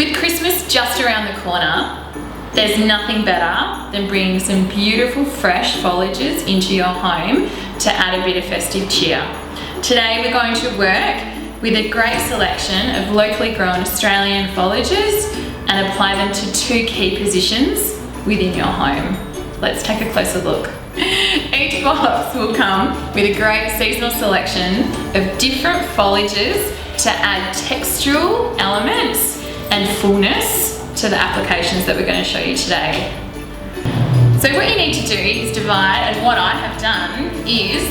With Christmas just around the corner, there's nothing better than bringing some beautiful fresh foliages into your home to add a bit of festive cheer. Today we're going to work with a great selection of locally grown Australian foliages and apply them to two key positions within your home. Let's take a closer look. Each box will come with a great seasonal selection of different foliages to add textural elements and fullness to the applications that we're going to show you today. So what you need to do is divide, and what I have done is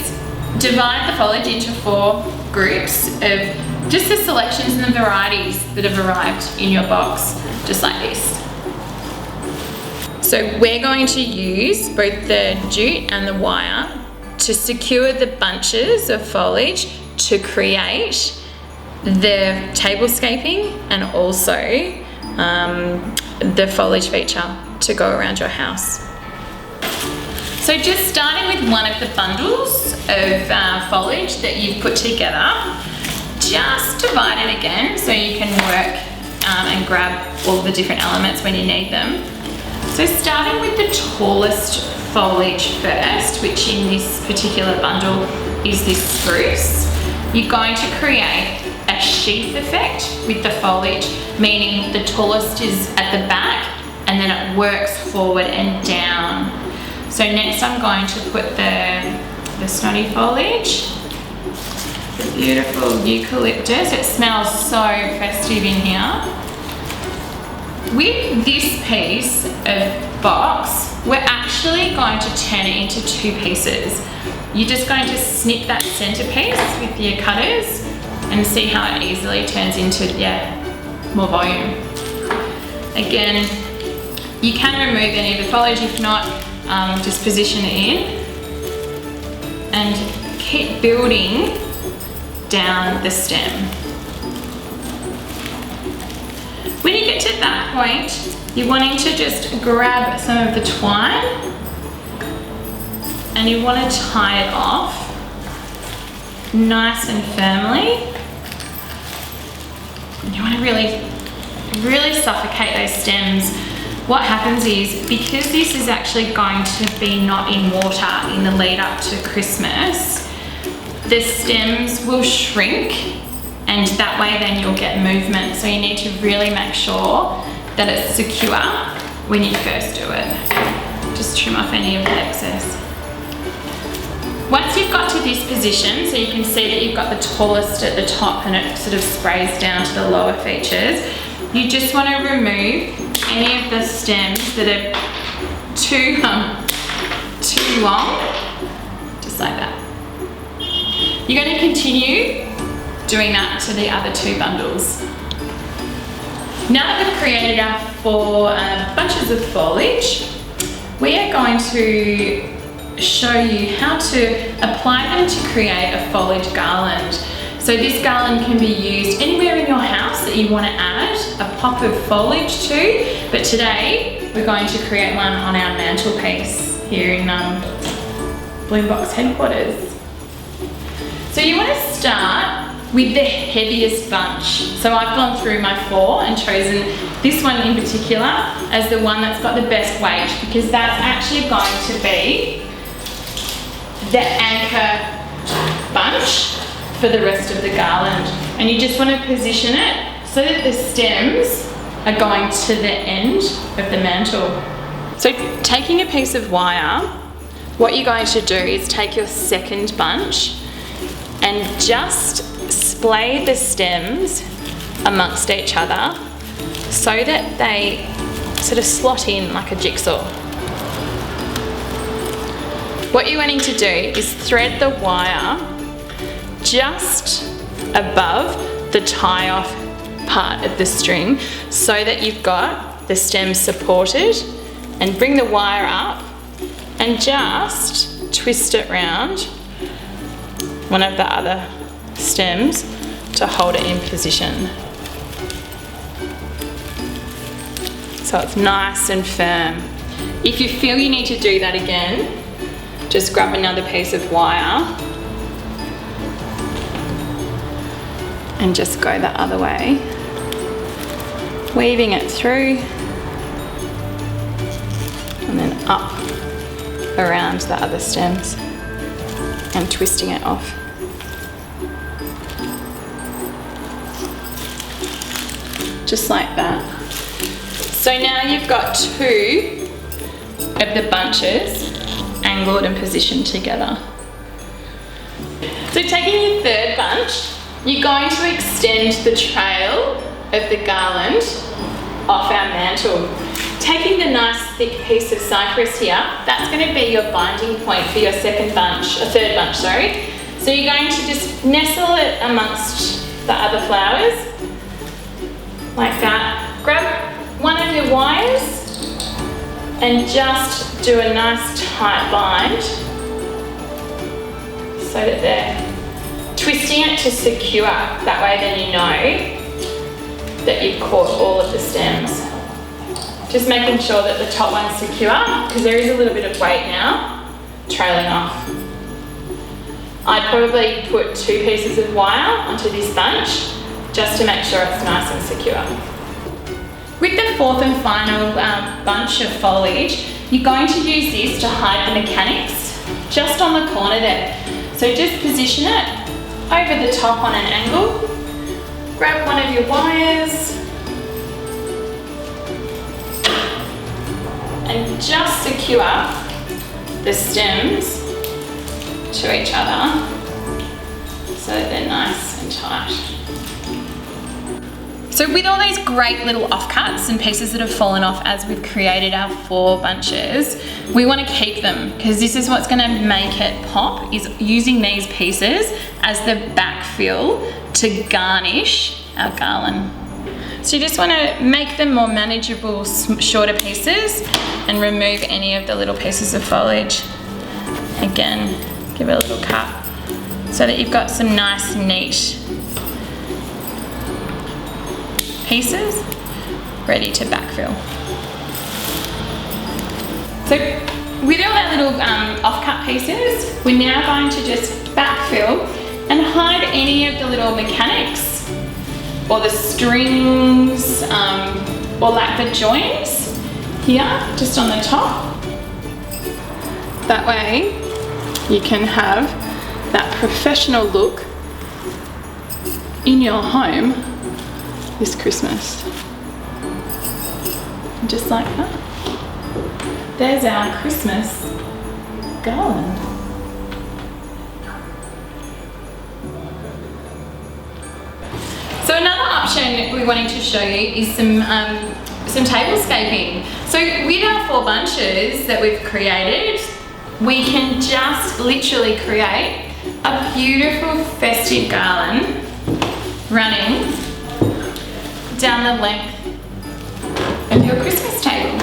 divide the foliage into 4 groups of just the selections and the varieties that have arrived in your box, just like this. So we're going to use both the jute and the wire to secure the bunches of foliage to create the tablescaping and also the foliage feature to go around your house. So just starting with one of the bundles of foliage that you've put together, just divide it again so you can work and grab all the different elements when you need them. So starting with the tallest foliage first, which in this particular bundle is this spruce, you're going to create a sheath effect with the foliage, meaning the tallest is at the back and then it works forward and down. So next I'm going to put the snotty foliage, the beautiful eucalyptus. It smells so festive in here. With this piece of box, we're actually going to turn it into 2 pieces. You're just going to snip that center piece with your cutters and see how it easily turns into, more volume. Again, you can remove any of the foliage, if not, just position it in and keep building down the stem. When you get to that point, you're wanting to just grab some of the twine and you want to tie it off nice and firmly. You want to really suffocate those stems. What happens is, because this is actually going to be not in water in the lead up to Christmas, the stems will shrink, and that way then you'll get movement. So you need to really make sure that it's secure when you first do it. Just trim off any of the excess. Once you've got to this position, so you can see that you've got the tallest at the top and it sort of sprays down to the lower features, you just want to remove any of the stems that are too long, just like that. You're going to continue doing that to the other 2 bundles. Now that we've created our 4 bunches of foliage, we are going to show you how to apply them to create a foliage garland. So this garland can be used anywhere in your house that you want to add a pop of foliage to, but today we're going to create one on our mantelpiece here in Bloombox headquarters. So you want to start with the heaviest bunch. So I've gone through my 4 and chosen this one in particular as the one that's got the best weight, because that's actually going to be the anchor bunch for the rest of the garland. And you just want to position it so that the stems are going to the end of the mantle. So taking a piece of wire, what you're going to do is take your second bunch and just splay the stems amongst each other so that they sort of slot in like a jigsaw. What you're wanting to do is thread the wire just above the tie-off part of the string so that you've got the stems supported, and bring the wire up and just twist it round one of the other stems to hold it in position. So it's nice and firm. If you feel you need to do that again, just grab another piece of wire and just go the other way. weaving it through and then up around the other stems and twisting it off. Just like that. So now you've got two of the bunches angled and positioned together. So taking your third bunch, you're going to extend the trail of the garland off our mantle. Taking the nice thick piece of cypress here, that's going to be your binding point for your third bunch, sorry. So you're going to just nestle it amongst the other flowers, like that. Grab one of your wires and just do a nice tight bind so that they're twisting it to secure. That way then you know that you've caught all of the stems. Just making sure that the top one's secure, because there is a little bit of weight now trailing off. I'd probably put 2 pieces of wire onto this bunch just to make sure it's nice and secure. With the fourth and final bunch of foliage, you're going to use this to hide the mechanics just on the corner there. So just position it over the top on an angle, grab one of your wires and just secure the stems to each other so that they're nice and tight. So with all these great little offcuts and pieces that have fallen off as we've created our 4 bunches, we want to keep them, because this is what's going to make it pop, is using these pieces as the backfill to garnish our garland. So you just want to make them more manageable, shorter pieces, and remove any of the little pieces of foliage. Again, give it a little cut so that you've got some nice, neat pieces ready to backfill. So with all our little offcut pieces, we're now going to just backfill and hide any of the little mechanics or the strings or like the joints here just on the top. That way you can have that professional look in your home this Christmas. Just like that. There's our Christmas garland. So another option we're wanting to show you is some tablescaping. So with our 4 bunches that we've created, we can just literally create a beautiful festive garland running down the length of your Christmas table.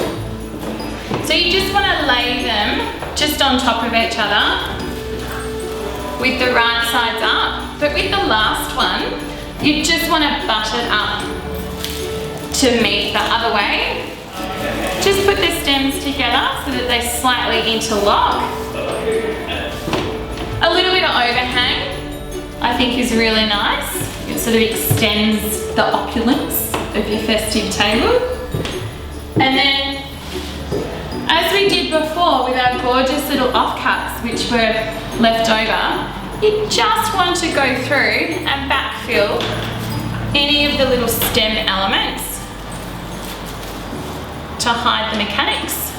So you just want to lay them just on top of each other with the right sides up, but with the last one you just want to butt it up to meet the other way. Just put the stems together so that they slightly interlock. A little bit of overhang I think is really nice. It sort of extends the opulence of your festive table. And then, as we did before with our gorgeous little offcuts which were left over, you just want to go through and backfill any of the little stem elements to hide the mechanics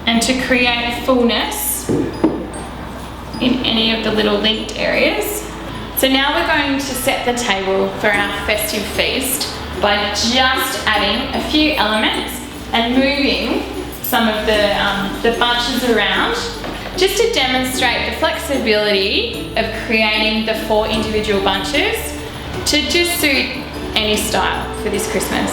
and to create fullness in any of the little linked areas. So now we're going to set the table for our festive feast by just adding a few elements and moving some of the bunches around, just to demonstrate the flexibility of creating the 4 individual bunches to just suit any style for this Christmas.